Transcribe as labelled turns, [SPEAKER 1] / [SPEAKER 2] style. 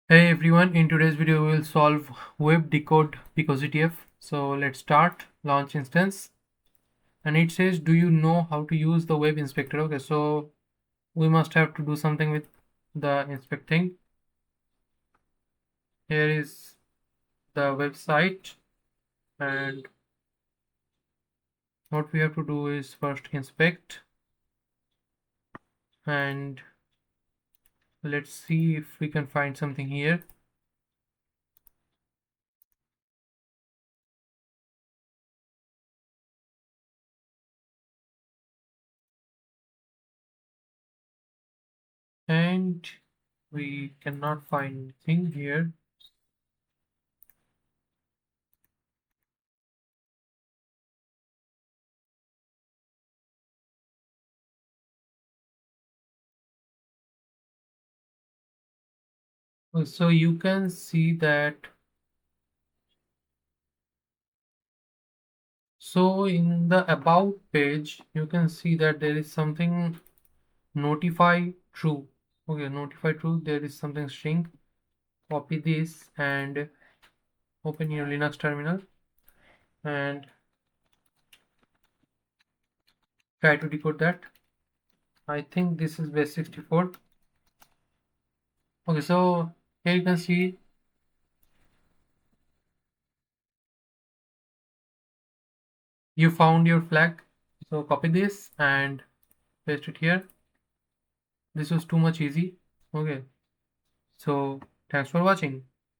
[SPEAKER 1] Hey everyone, in today's video we will solve WebDecode PicoCTF. So let's start launch instance, and it says, do you know how to use the web inspector? Okay, so we must have to do something with the inspecting. Here is the website, and what we have to do is first inspect, and let's see if we can find something here. And we cannot find anything here. So you can see that. So in the about page, you can see that there is something notify true. Okay, notify true. There is something string. Copy this and open your Linux terminal and try to decode that. I think this is base 64. Okay, so here you can see you found your flag. So copy this and paste it here. This was too much easy. Okay, so thanks for watching.